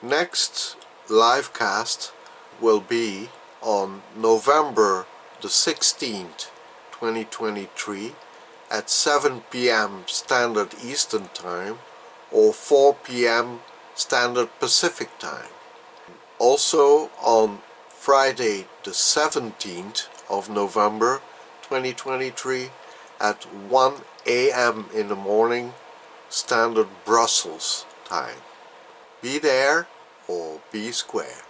Next live cast will be on November the 16th, 2023 at 7 p.m. Standard Eastern Time or 4 p.m. Standard Pacific Time. Also on Friday the 17th of November 2023 at 1 a.m. in the morning Standard Brussels Time. Be there or be square.